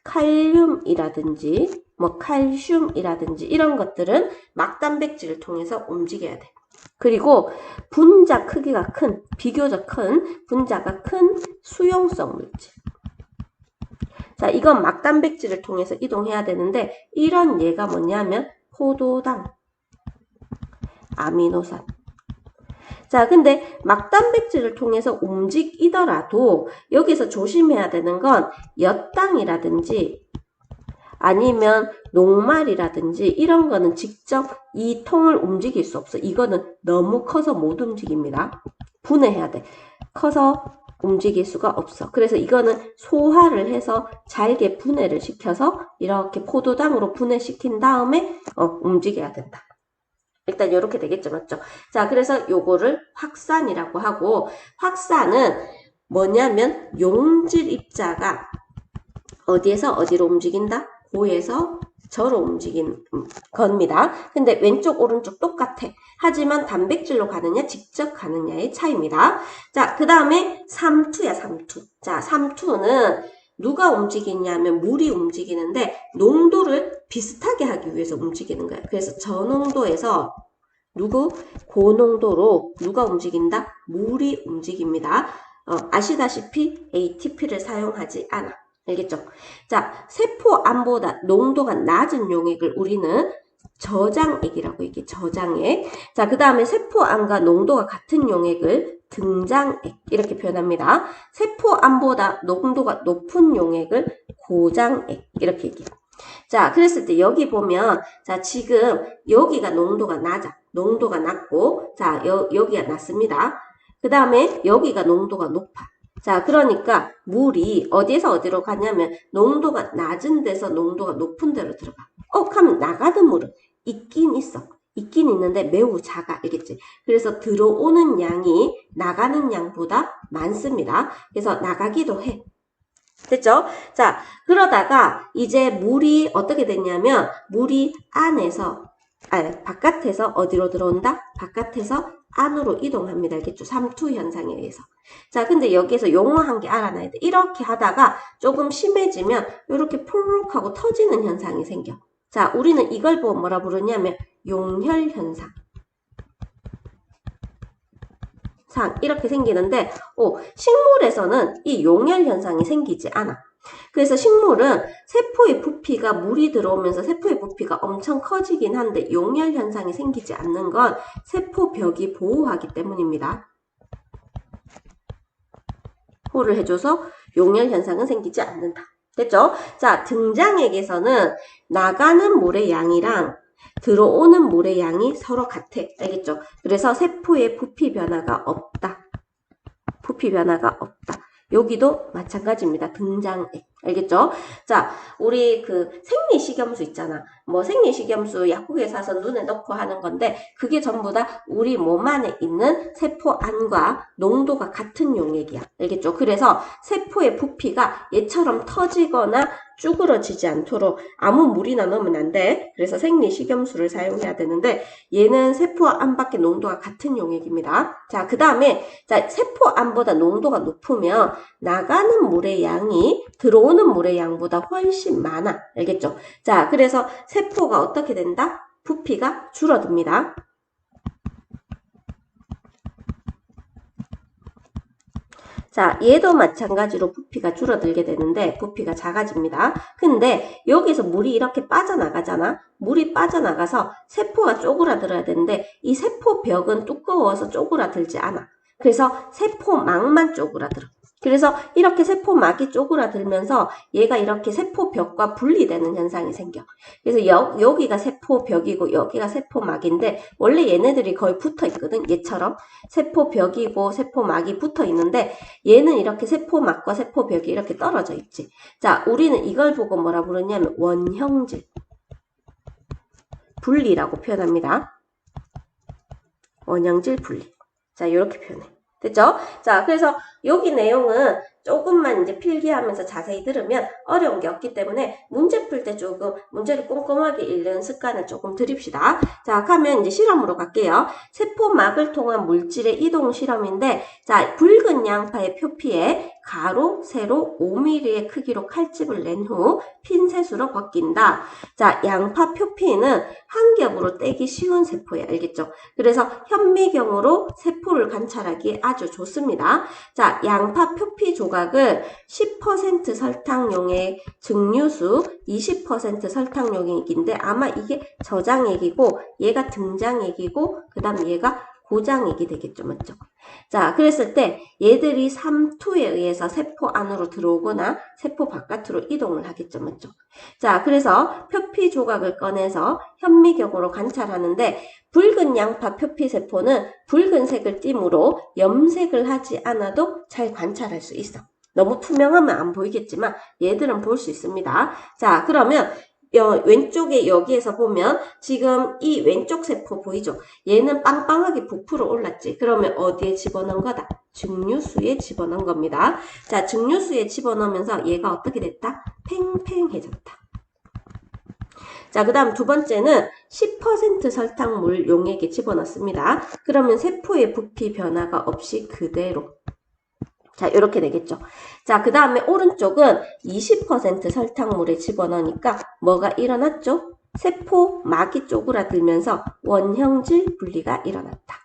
[SPEAKER 1] 칼륨이라든지 뭐 칼슘이라든지 이런 것들은 막단백질을 통해서 움직여야 돼. 그리고 분자 크기가 큰, 비교적 큰 분자가 큰 수용성 물질. 자, 이건 막단백질을 통해서 이동해야 되는데 이런 예가 뭐냐면 포도당, 아미노산. 자, 근데 막단백질을 통해서 움직이더라도 여기서 조심해야 되는 건 엿당이라든지 아니면 녹말이라든지 이런 거는 직접 이 통을 움직일 수 없어. 이거는 너무 커서 못 움직입니다. 분해해야 돼. 커서 움직일 수가 없어. 그래서 이거는 소화를 해서 잘게 분해를 시켜서 이렇게 포도당으로 분해시킨 다음에 움직여야 된다. 일단 이렇게 되겠죠, 맞죠? 자, 그래서 요거를 확산이라고 하고 확산은 뭐냐면 용질 입자가 어디에서 어디로 움직인다? 고에서 저로 움직인 겁니다. 근데 왼쪽 오른쪽 똑같아. 하지만 단백질로 가느냐 직접 가느냐의 차이입니다. 자, 그 다음에 삼투야, 삼투. 자, 삼투는 누가 움직이냐면 물이 움직이는데 농도를 비슷하게 하기 위해서 움직이는 거예요. 그래서 저농도에서 고농도로 누가 움직인다? 물이 움직입니다. 아시다시피 ATP를 사용하지 않아. 알겠죠? 자, 세포안보다 농도가 낮은 용액을 우리는 저장액이라고 얘기해. 저장액. 자, 그 다음에 세포안과 농도가 같은 용액을 등장액 이렇게 표현합니다. 세포안보다 농도가 높은 용액을 고장액 이렇게 얘기해요. 자, 그랬을 때 여기 보면 자, 지금 여기가 농도가 낮아. 농도가 낮고 자, 여기가 낮습니다. 그 다음에 여기가 농도가 높아. 자, 그러니까 물이 어디에서 어디로 가냐면 농도가 낮은 데서 농도가 높은 데로 들어가. 그러면 나가는 물은 있긴 있어. 있긴 있는데 매우 작아. 알겠지? 그래서 들어오는 양이 나가는 양보다 많습니다. 그래서 나가기도 해. 됐죠? 자, 그러다가 이제 물이 어떻게 됐냐면 물이 바깥에서 어디로 들어온다? 바깥에서 안으로 이동합니다. 알겠죠? 삼투 현상에 의해서. 자, 근데 여기에서 용어 한 개 알아놔야 돼. 이렇게 하다가 조금 심해지면 이렇게 폴록 하고 터지는 현상이 생겨. 자, 우리는 이걸 보고 뭐라 부르냐면 용혈 현상. 이렇게 생기는데 식물에서는 이 용혈 현상이 생기지 않아. 그래서 식물은 세포의 부피가 물이 들어오면서 세포의 부피가 엄청 커지긴 한데 용혈 현상이 생기지 않는 건 세포벽이 보호하기 때문입니다. 호를 해줘서 용혈 현상은 생기지 않는다. 됐죠? 자, 등장액에서는 나가는 물의 양이랑 들어오는 물의 양이 서로 같아. 알겠죠? 그래서 세포의 부피 변화가 없다. 부피 변화가 없다. 여기도 마찬가지입니다. 등장액. 알겠죠? 자, 우리 그 생리식염수 있잖아. 뭐 생리식염수 약국에 사서 눈에 넣고 하는 건데 그게 전부 다 우리 몸 안에 있는 세포 안과 농도가 같은 용액이야. 알겠죠? 그래서 세포의 부피가 얘처럼 터지거나 쭈그러지지 않도록 아무 물이나 넣으면 안 돼. 그래서 생리식염수를 사용해야 되는데 얘는 세포 안밖에 농도가 같은 용액입니다. 자, 그 다음에 세포 안보다 농도가 높으면 나가는 물의 양이 들어오는 물의 양보다 훨씬 많아. 알겠죠? 자, 그래서 세포가 어떻게 된다? 부피가 줄어듭니다. 자, 얘도 마찬가지로 부피가 줄어들게 되는데 부피가 작아집니다. 근데 여기서 물이 이렇게 빠져나가잖아. 물이 빠져나가서 세포가 쪼그라들어야 되는데 이 세포벽은 두꺼워서 쪼그라들지 않아. 그래서 세포막만 쪼그라들어. 그래서 이렇게 세포막이 쪼그라들면서 얘가 이렇게 세포벽과 분리되는 현상이 생겨. 그래서 여기가 세포벽이고 여기가 세포막인데 원래 얘네들이 거의 붙어 있거든. 얘처럼 세포벽이고 세포막이 붙어 있는데 얘는 이렇게 세포막과 세포벽이 이렇게 떨어져 있지. 자, 우리는 이걸 보고 뭐라 부르냐면 원형질 분리라고 표현합니다. 원형질 분리. 자, 이렇게 표현해. 됐죠? 자, 그래서 여기 내용은 조금만 이제 필기하면서 자세히 들으면 어려운 게 없기 때문에 문제 풀 때 조금 문제를 꼼꼼하게 읽는 습관을 조금 들입시다. 자, 그러면 이제 실험으로 갈게요. 세포막을 통한 물질의 이동 실험인데, 자, 붉은 양파의 표피에 가로, 세로 5mm의 크기로 칼집을 낸 후 핀셋으로 벗긴다. 자, 양파 표피는 한 겹으로 떼기 쉬운 세포에 알겠죠? 그래서 현미경으로 세포를 관찰하기에 아주 좋습니다. 자, 양파 표피 조각을 10% 설탕용의 증류수, 20% 설탕용액인데 아마 이게 저장액이고 얘가 등장액이고 그 다음 얘가 고장액이 되겠죠. 맞죠? 자, 그랬을 때 얘들이 삼투에 의해서 세포 안으로 들어오거나 세포 바깥으로 이동을 하겠죠. 맞죠? 자, 그래서 표피 조각을 꺼내서 현미경으로 관찰하는데 붉은 양파 표피 세포는 붉은색을 띠므로 염색을 하지 않아도 잘 관찰할 수 있어. 너무 투명하면 안 보이겠지만 얘들은 볼 수 있습니다. 자, 그러면 왼쪽에 여기에서 보면 지금 이 왼쪽 세포 보이죠? 얘는 빵빵하게 부풀어 올랐지. 그러면 어디에 집어넣은 거다? 증류수에 집어넣은 겁니다. 자, 증류수에 집어넣으면서 얘가 어떻게 됐다? 팽팽해졌다. 자, 그 다음 두 번째는 10% 설탕물 용액에 집어넣습니다. 그러면 세포의 부피 변화가 없이 그대로. 자, 이렇게 되겠죠. 자, 그 다음에 오른쪽은 20% 설탕물에 집어넣으니까 뭐가 일어났죠? 세포막이 쪼그라들면서 원형질 분리가 일어났다.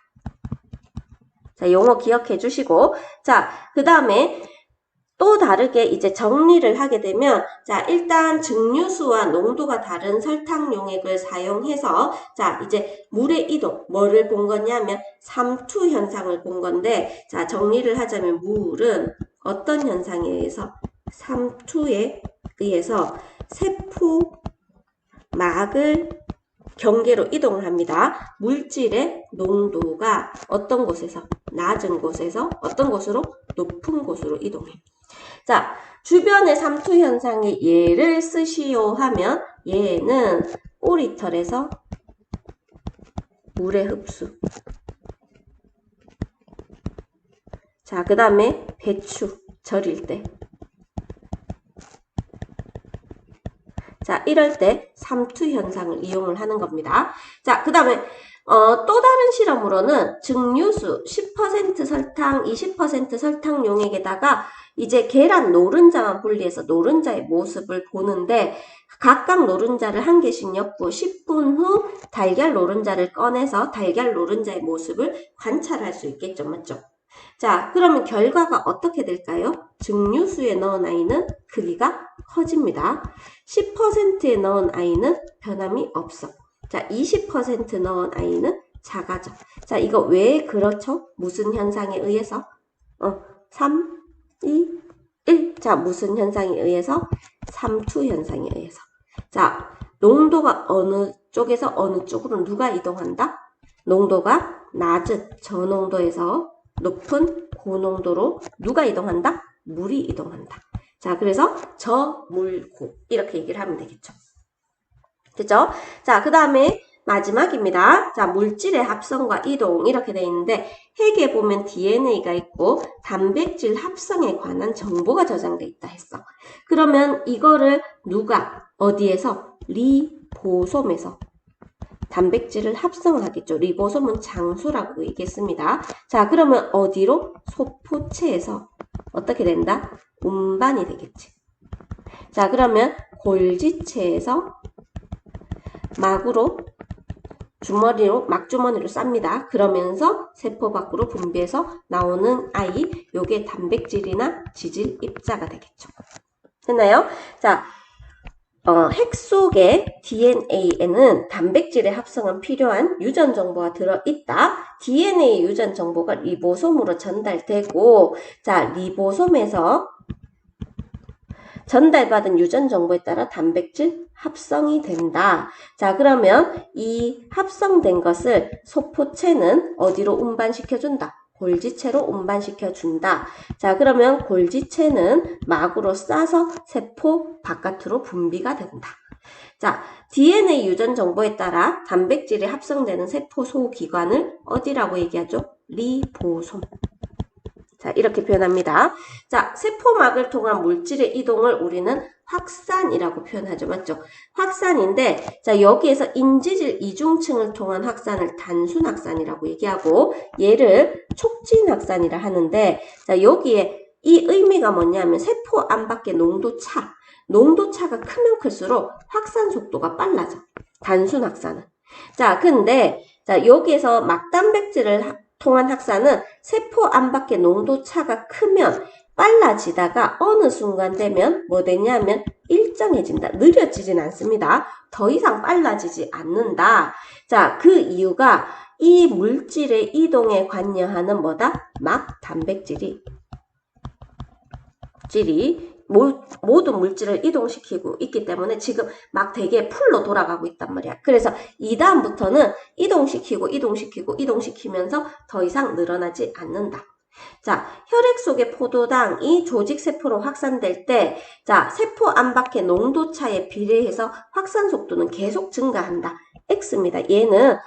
[SPEAKER 1] 자, 용어 기억해 주시고, 자, 그 다음에 또 다르게 이제 정리를 하게 되면, 자, 일단 증류수와 농도가 다른 설탕 용액을 사용해서, 자, 이제 물의 이동, 뭐를 본 거냐면, 삼투 현상을 본 건데, 자, 정리를 하자면 물은 어떤 현상에 의해서? 삼투에 의해서 세포막을 경계로 이동을 합니다. 물질의 농도가 어떤 곳에서? 낮은 곳에서 어떤 곳으로? 높은 곳으로 이동해. 자, 주변의 삼투 현상의 예를 쓰시오 하면 예는 오리털에서 물의 흡수. 자, 그 다음에 배추 절일 때. 자, 이럴 때 삼투 현상을 이용을 하는 겁니다. 자, 그 다음에 또 다른 실험으로는 증류수 10% 설탕, 20% 설탕 용액에다가 이제 계란 노른자만 분리해서 노른자의 모습을 보는데 각각 노른자를 한 개씩 엮고 10분 후 달걀 노른자를 꺼내서 달걀 노른자의 모습을 관찰할 수 있겠죠. 맞죠? 자, 그러면 결과가 어떻게 될까요? 증류수에 넣은 아이는 크기가 커집니다. 10%에 넣은 아이는 변함이 없어. 자, 20% 넣은 아이는 작아져. 자, 이거 왜 그렇죠? 무슨 현상에 의해서? 3, 2, 1. 자, 무슨 현상에 의해서? 삼투 현상에 의해서. 자, 농도가 어느 쪽에서 어느 쪽으로 누가 이동한다? 농도가 낮은 저농도에서 높은 고농도로 누가 이동한다? 물이 이동한다. 자, 그래서 저물고 이렇게 얘기를 하면 되겠죠. 됐죠? 자, 그 다음에 마지막입니다. 자, 물질의 합성과 이동 이렇게 되어 있는데 핵에 보면 DNA가 있고 단백질 합성에 관한 정보가 저장되어 있다 했어. 그러면 이거를 누가 어디에서? 리보솜에서 단백질을 합성하겠죠. 리보솜은 장수라고 얘기했습니다. 자, 그러면 어디로? 소포체에서 어떻게 된다? 운반이 되겠지. 자, 그러면 골지체에서 막으로 주머니로 막주머니로 쌉니다. 그러면서 세포 밖으로 분비해서 나오는 아이, 요게 단백질이나 지질 입자가 되겠죠. 됐나요? 자, 핵 속의 DNA에는 단백질의 합성은 필요한 유전 정보가 들어있다. DNA 유전 정보가 리보솜으로 전달되고, 자, 리보솜에서 전달받은 유전 정보에 따라 단백질 합성이 된다. 자, 그러면 이 합성된 것을 소포체는 어디로 운반시켜준다? 골지체로 운반시켜준다. 자, 그러면 골지체는 막으로 싸서 세포 바깥으로 분비가 된다. 자, DNA 유전 정보에 따라 단백질이 합성되는 세포 소기관을 어디라고 얘기하죠? 리보솜. 자, 이렇게 표현합니다. 자, 세포막을 통한 물질의 이동을 우리는 확산이라고 표현하죠. 맞죠? 확산인데, 자, 여기에서 인지질 이중층을 통한 확산을 단순 확산이라고 얘기하고, 얘를 촉진 확산이라 하는데, 자, 여기에 이 의미가 뭐냐면, 세포 안팎의 농도차가 크면 클수록 확산 속도가 빨라져. 단순 확산은. 자, 근데, 자, 여기에서 막단백질을 통한 확산은 세포 안팎의 농도차가 크면 빨라지다가 어느 순간 되면 뭐 되냐면 일정해진다. 느려지진 않습니다. 더 이상 빨라지지 않는다. 자, 그 이유가 이 물질의 이동에 관여하는 뭐다? 막단백질이 모든 물질을 이동시키고 있기 때문에 지금 막 되게 풀로 돌아가고 있단 말이야. 그래서 이 다음부터는 이동시키면서 더 이상 늘어나지 않는다. 자, 혈액 속의 포도당이 조직세포로 확산될 때, 자, 세포 안팎의 농도차에 비례해서 확산 속도는 계속 증가한다. X입니다. 얘는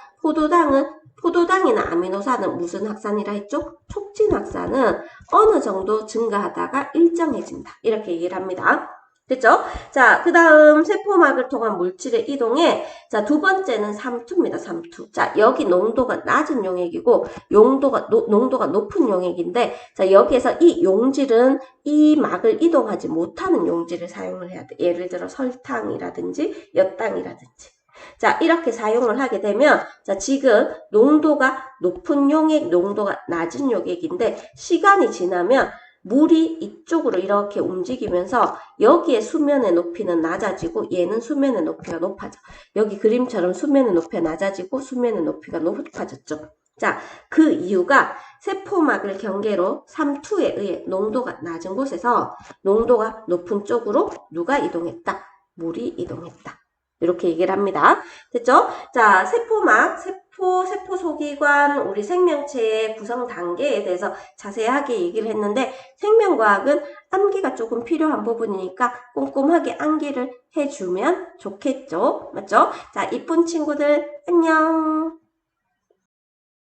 [SPEAKER 1] 포도당이나 아미노산은 무슨 확산이라 했죠? 촉진 확산은 어느 정도 증가하다가 일정해진다. 이렇게 얘기를 합니다. 됐죠? 자, 그 다음 세포막을 통한 물질의 이동에 자, 두 번째는 삼투입니다. 삼투. 자, 여기 농도가 낮은 용액이고 농도가 높은 용액인데 자, 여기에서 이 용질은 이 막을 이동하지 못하는 용질을 사용을 해야 돼. 예를 들어 설탕이라든지 엿당이라든지. 자, 이렇게 사용을 하게 되면 자, 지금 농도가 높은 용액, 농도가 낮은 용액인데 시간이 지나면 물이 이쪽으로 이렇게 움직이면서 여기에 수면의 높이는 낮아지고 얘는 수면의 높이가 높아져. 여기 그림처럼 수면의 높이가 낮아지고 수면의 높이가 높아졌죠. 자, 그 이유가 세포막을 경계로 삼투에 의해 농도가 낮은 곳에서 농도가 높은 쪽으로 누가 이동했다? 물이 이동했다. 이렇게 얘기를 합니다. 됐죠? 자, 세포막, 세포 소기관, 우리 생명체의 구성 단계에 대해서 자세하게 얘기를 했는데 생명과학은 암기가 조금 필요한 부분이니까 꼼꼼하게 암기를 해주면 좋겠죠? 맞죠? 자, 이쁜 친구들 안녕!